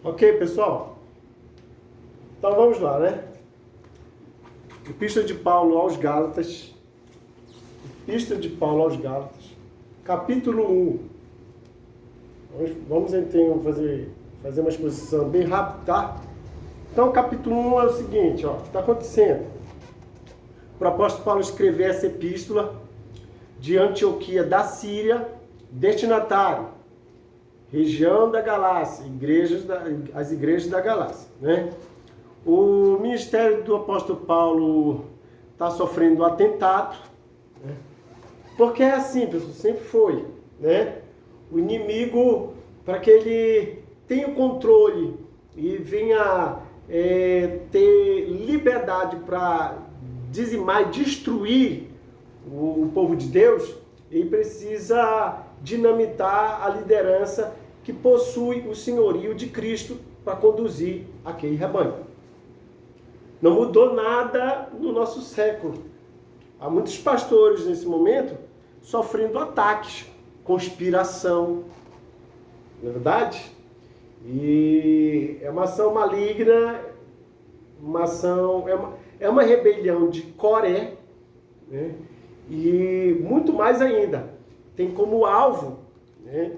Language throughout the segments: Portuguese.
Ok, pessoal? Então vamos lá, né? Epístola de Paulo aos Gálatas. Epístola de Paulo aos Gálatas. Capítulo 1. Vamos então fazer uma exposição bem rápida, tá? Então, capítulo 1 é o seguinte, ó. O que está acontecendo? O apóstolo Paulo escreveu essa epístola de Antioquia da Síria, destinatário, região da Galácia, as igrejas da Galácia, né? O ministério do apóstolo Paulo está sofrendo um atentado, né? Porque é assim, pessoal, sempre foi, né? O inimigo, para que ele tenha o controle e venha ter liberdade para dizimar e destruir o povo de Deus, ele precisa dinamitar a liderança que possui o senhorio de Cristo para conduzir aquele rebanho. Não mudou nada no nosso século. Há muitos pastores nesse momento sofrendo ataques, conspiração, não é verdade? E é uma ação maligna, é uma rebelião de Coré, né? E muito mais ainda, tem como alvo, né,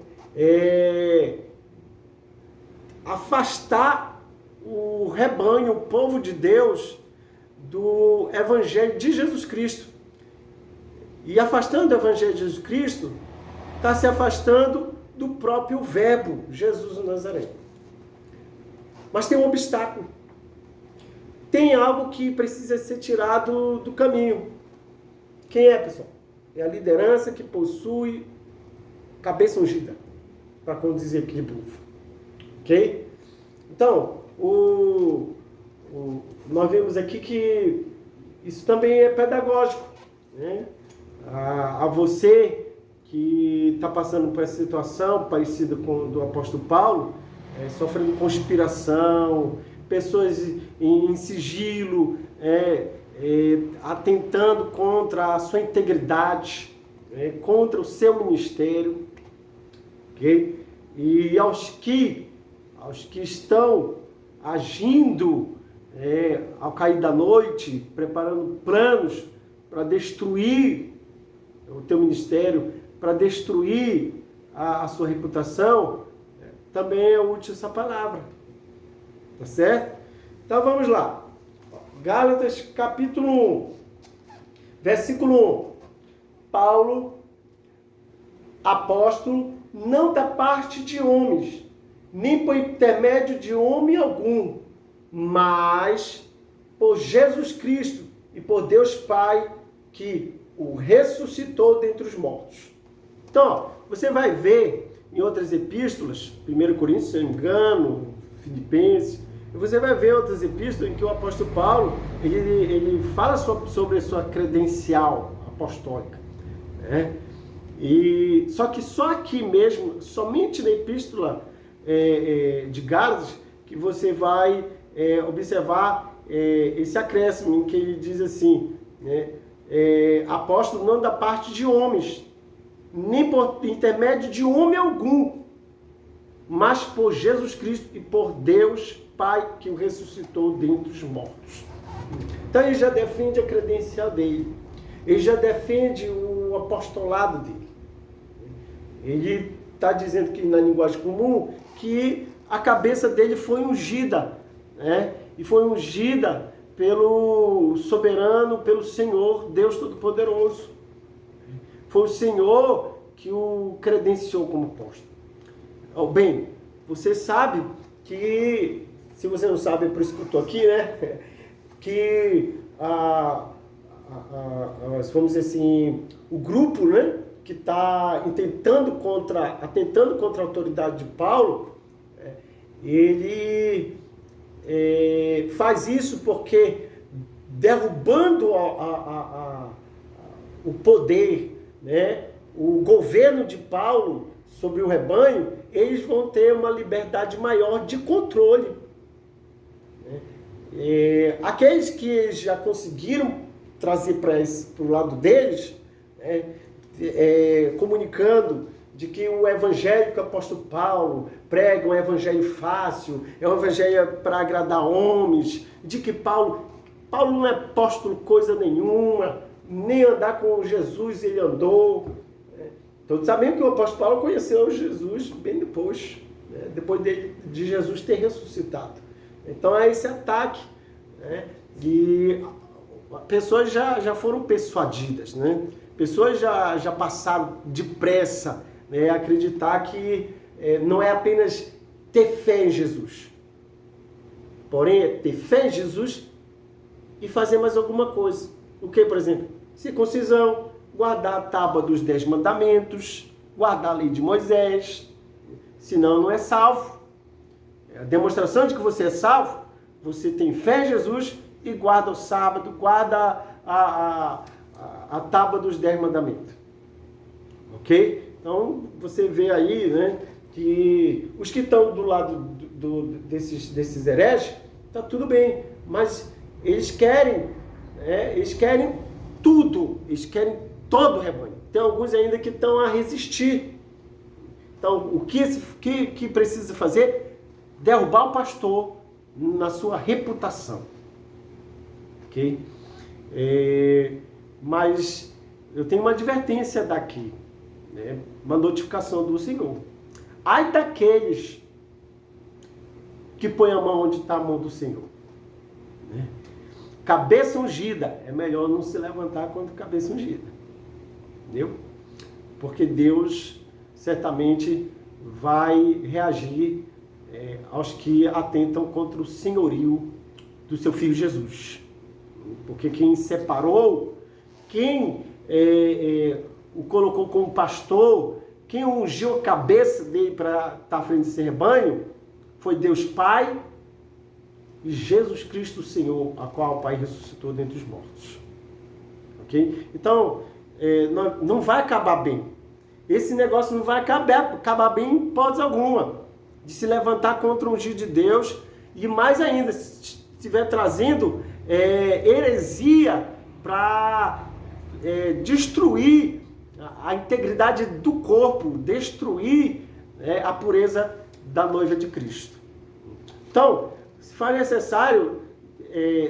afastar o rebanho, o povo de Deus, do Evangelho de Jesus Cristo. E afastando o Evangelho de Jesus Cristo, está se afastando do próprio Verbo, Jesus o Nazareno. Mas tem um obstáculo. Tem algo que precisa ser tirado do caminho. Quem é, pessoal? É a liderança que possui cabeça ungida para conduzir aquele povo. Ok? Então, nós vemos aqui que isso também é pedagógico, né? A você que está passando por essa situação parecida com a do apóstolo Paulo, sofrendo conspiração, pessoas em sigilo, atentando contra a sua integridade, contra o seu ministério, okay? E aos que estão agindo ao cair da noite, preparando planos para destruir o teu ministério, para destruir a sua reputação, também é útil essa palavra, tá certo? Então vamos lá. Gálatas capítulo 1, versículo 1. Paulo, apóstolo, não da parte de homens, nem por intermédio de homem algum, mas por Jesus Cristo e por Deus Pai, que o ressuscitou dentre os mortos. Então, ó, você vai ver em outras epístolas, 1 Coríntios, se eu não me engano, Filipenses, você vai ver outras epístolas em que o apóstolo Paulo, ele fala sobre a sua credencial apostólica, né? E só que só aqui mesmo, somente na epístola de Gálatas, que você vai observar esse acréscimo em que ele diz assim, né? Apóstolo não da parte de homens, nem por intermédio de homem algum, mas por Jesus Cristo e por Deus Pai, que o ressuscitou dentre os mortos. Então ele já defende a credencial dele, ele já defende o apostolado dele. Ele está dizendo que na linguagem comum que a cabeça dele foi ungida, né? E foi ungida pelo soberano, pelo Senhor, Deus Todo-Poderoso. Foi o Senhor que o credenciou como apóstolo. Bem, você sabe que, se você não sabe, é por isso que eu estou aqui, né? Que, vamos dizer assim, o grupo, né, que está atentando contra a autoridade de Paulo, ele faz isso porque, derrubando o poder, né, o governo de Paulo sobre o rebanho, eles vão ter uma liberdade maior de controle, né? Aqueles que já conseguiram trazer para o lado deles, comunicando de que o evangelho que o apóstolo Paulo prega é um evangelho fácil, é um evangelho para agradar homens, de que Paulo não é apóstolo coisa nenhuma, nem andar com Jesus ele andou. Todos sabemos que o apóstolo Paulo conheceu Jesus bem depois, né? Depois de Jesus ter ressuscitado. Então é esse ataque, né? E pessoas já foram persuadidas, né? Pessoas já passaram depressa, né, a acreditar que não é apenas ter fé em Jesus, porém é ter fé em Jesus e fazer mais alguma coisa. O que, por exemplo? Circuncisão, guardar a tábua dos 10 mandamentos, guardar a lei de Moisés, senão não é salvo. A demonstração de que você é salvo, você tem fé em Jesus e guarda o sábado, guarda a tábua dos 10 mandamentos. Ok? Então, você vê aí, né, que os que estão do lado desses hereges, tá tudo bem, mas eles querem tudo, eles querem todo o rebanho. Tem alguns ainda que estão a resistir. Então, o que precisa fazer? Derrubar o pastor na sua reputação. Ok? Mas eu tenho uma advertência daqui, né? Uma notificação do Senhor. Ai daqueles que põem a mão onde está a mão do Senhor, né? Cabeça ungida, é melhor não se levantar contra cabeça ungida. Entendeu? Porque Deus certamente vai reagir aos que atentam contra o senhorio do seu Filho Jesus. Porque quem separou, quem o colocou como pastor, quem ungiu a cabeça dele para estar à frente desse rebanho, foi Deus Pai e Jesus Cristo o Senhor, a qual o Pai ressuscitou dentre os mortos. Ok? Então, não vai acabar bem. Esse negócio não vai acabar bem em hipótese alguma, de se levantar contra o ungido de Deus, e mais ainda, se estiver trazendo heresia para destruir a integridade do corpo, destruir a pureza da noiva de Cristo. Então, se for necessário,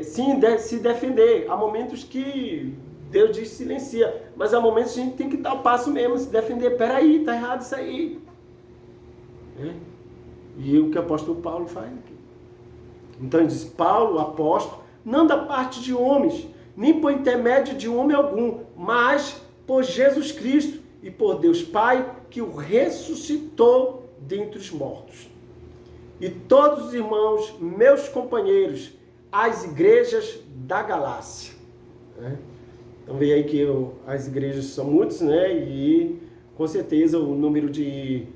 sim, se defender. Há momentos que Deus diz silencia, mas há momentos que a gente tem que dar o passo mesmo, se defender. Peraí, está errado isso aí. E o que o apóstolo Paulo faz aqui. Então ele diz, Paulo, apóstolo, não da parte de homens, nem por intermédio de homem algum, mas por Jesus Cristo e por Deus Pai, que o ressuscitou dentre os mortos. E todos os irmãos, meus companheiros, as igrejas da Galácia. Então veio aí que as igrejas são muitas, né? E com certeza o número de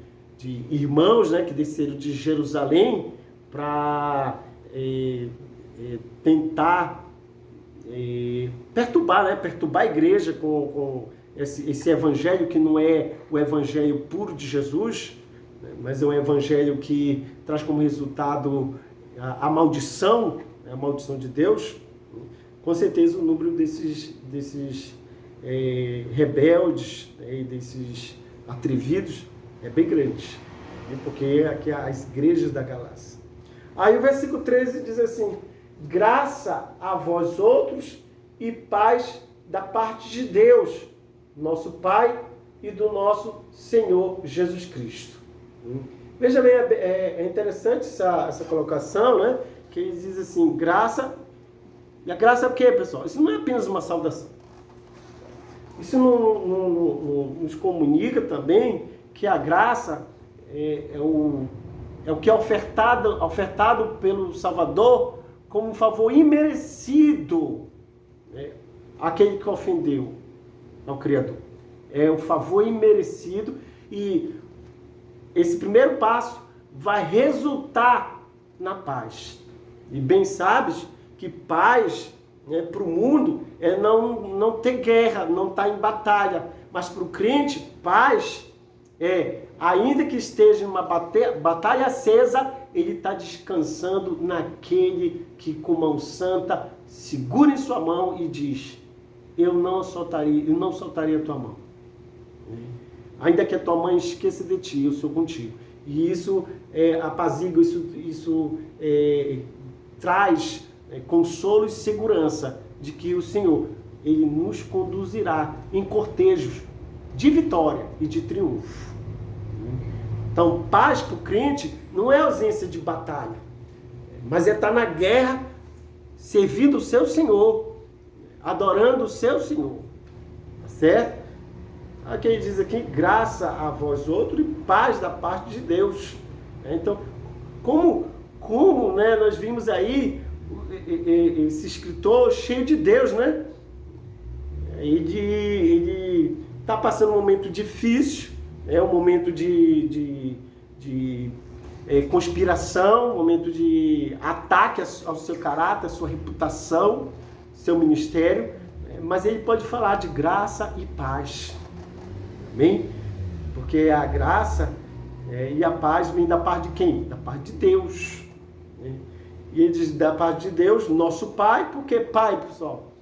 irmãos, né, que desceram de Jerusalém para tentar perturbar a igreja com esse evangelho que não é o evangelho puro de Jesus, né, mas é um evangelho que traz como resultado a maldição de Deus. Com certeza o número desses rebeldes, né, e desses atrevidos é bem grande, né, porque aqui há as igrejas da Galácia. Aí o versículo 13 diz assim, graça a vós outros e paz da parte de Deus, nosso Pai e do nosso Senhor Jesus Cristo. Veja bem, é interessante essa colocação, né? Que ele diz assim, graça. E a graça é o quê, pessoal? Isso não é apenas uma saudação. Isso nos comunica também que a graça é o que é ofertado pelo Salvador como um favor imerecido, né, àquele que ofendeu ao Criador. É um favor imerecido, e esse primeiro passo vai resultar na paz. E bem sabes que paz, né, para o mundo é não ter guerra, não estar em batalha, mas para o crente, paz ainda que esteja em uma batalha acesa, ele está descansando naquele que com mão santa segura em sua mão e diz, eu não soltaria a tua mão. Ainda que a tua mãe esqueça de ti, eu sou contigo. E isso apazigua, isso traz consolo e segurança de que o Senhor, Ele nos conduzirá em cortejos de vitória e de triunfo. Então, paz para o crente não é ausência de batalha, mas é estar na guerra, servindo o seu Senhor, adorando o seu Senhor. Tá certo? Aqui ele diz aqui, graça a vós outros e paz da parte de Deus. Então, como né, nós vimos aí esse escritor cheio de Deus, né? Ele está passando um momento difícil, um momento de conspiração, um momento de ataque ao seu caráter, à sua reputação, seu ministério, mas ele pode falar de graça e paz. Amém? Porque a graça e a paz vem da parte de quem? Da parte de Deus. Né? E ele diz da parte de Deus, nosso Pai. Por que Pai, pessoal?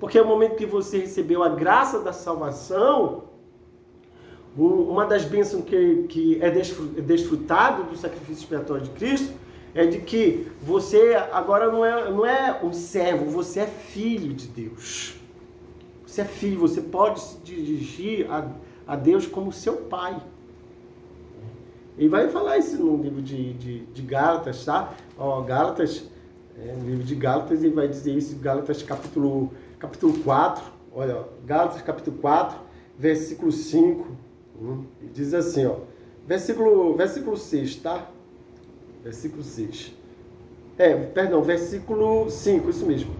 Porque é o momento que você recebeu a graça da salvação, uma das bênçãos que é desfrutado do sacrifício expiatório de Cristo, é de que você agora não é um servo, você é filho de Deus. Você é filho, você pode se dirigir a Deus como seu pai. Ele vai falar isso no livro de Gálatas, tá? Gálatas, no livro de Gálatas, ele vai dizer isso, Gálatas capítulo 4, olha, Gálatas capítulo 4, versículo 5, diz assim, versículo 6, tá? Versículo 6. Versículo 5, isso mesmo.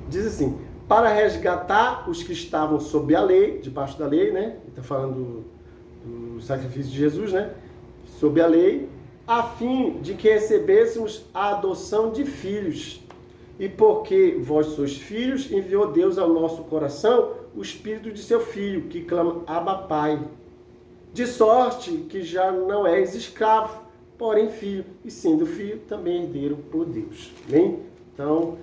Diz assim, para resgatar os que estavam sob a lei, debaixo da lei, né? Ele está falando do sacrifício de Jesus, né? Sob a lei, a fim de que recebêssemos a adoção de filhos. E porque vós sois filhos, enviou Deus ao nosso coração o espírito de seu Filho, que clama, Abba, Pai. De sorte que já não és escravo, porém filho, e sendo filho, também herdeiro por Deus. Amém? Então,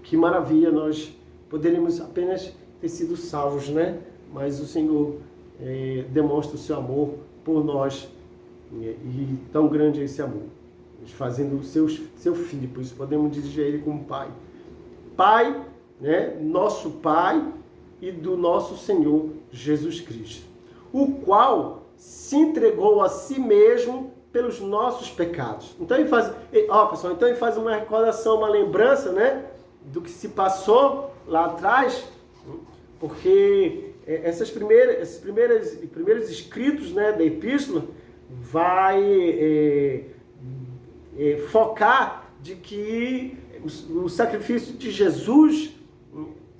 que maravilha, nós poderíamos apenas ter sido salvos, né? Mas o Senhor demonstra o seu amor por nós, e tão grande é esse amor, nos fazendo seu filho, por isso podemos dirigir a Ele como Pai. Pai, né? Nosso Pai e do nosso Senhor Jesus Cristo, o qual se entregou a si mesmo pelos nossos pecados. Então ele faz, pessoal, então ele faz uma recordação, uma lembrança, né, do que se passou lá atrás, porque esses primeiros escritos, né, da epístola vai focar de que o sacrifício de Jesus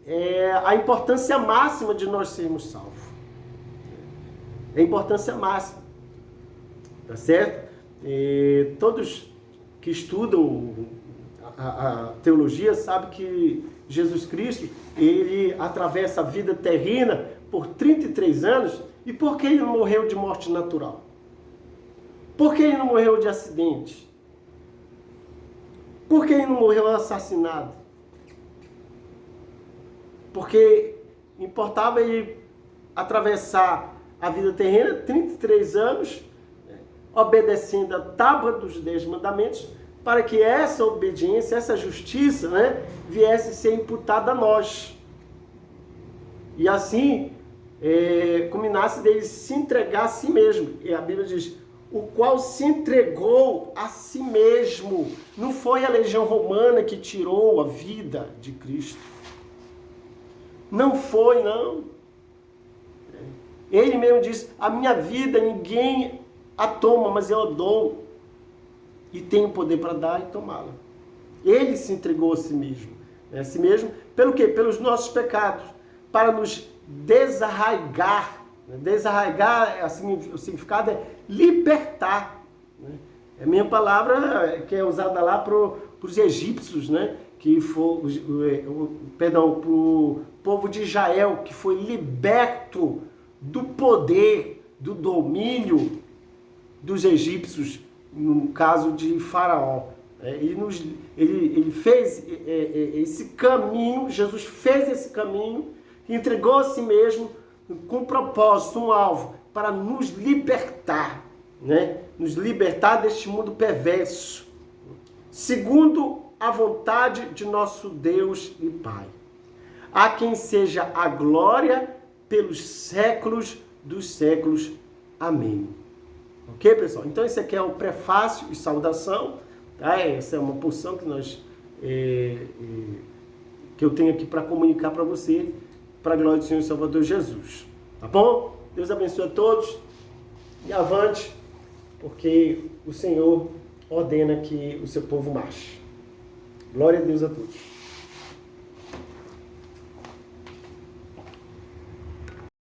é a importância máxima de nós sermos salvos. É a importância máxima. Tá certo? Todos que estudam a teologia sabem que Jesus Cristo, ele atravessa a vida terrena por 33 anos. E por que ele não morreu de morte natural? Por que ele não morreu de acidente? Por que ele não morreu assassinado? Porque importava ele atravessar a vida terrena, 33 anos, obedecendo a tábua dos 10 mandamentos, para que essa obediência, essa justiça, né, viesse a ser imputada a nós. E assim, culminasse dele se entregar a si mesmo. E a Bíblia diz, o qual se entregou a si mesmo. Não foi a legião romana que tirou a vida de Cristo. Não foi, não. Ele mesmo disse, a minha vida ninguém a toma, mas eu a dou. E tenho poder para dar e tomá-la. Ele se entregou a si mesmo. A si mesmo, pelo quê? Pelos nossos pecados. Para nos desarraigar. Desarraigar, assim, o significado é libertar. É a mesma palavra que é usada lá para os egípcios, né? Que foi, para o povo de Israel, que foi liberto do poder, do domínio dos egípcios, no caso de Faraó. Ele fez esse caminho, Jesus fez esse caminho, entregou a si mesmo com um propósito, um alvo, para nos libertar, né? Nos libertar deste mundo perverso, segundo a vontade de nosso Deus e Pai. A quem seja a glória pelos séculos dos séculos. Amém. Ok, pessoal? Então, esse aqui é o prefácio e saudação. Tá? Essa é uma porção que que eu tenho aqui para comunicar para você, para a glória do Senhor e Salvador Jesus. Tá bom? Deus abençoe a todos e avante, porque o Senhor ordena que o seu povo marche. Glória a Deus a todos.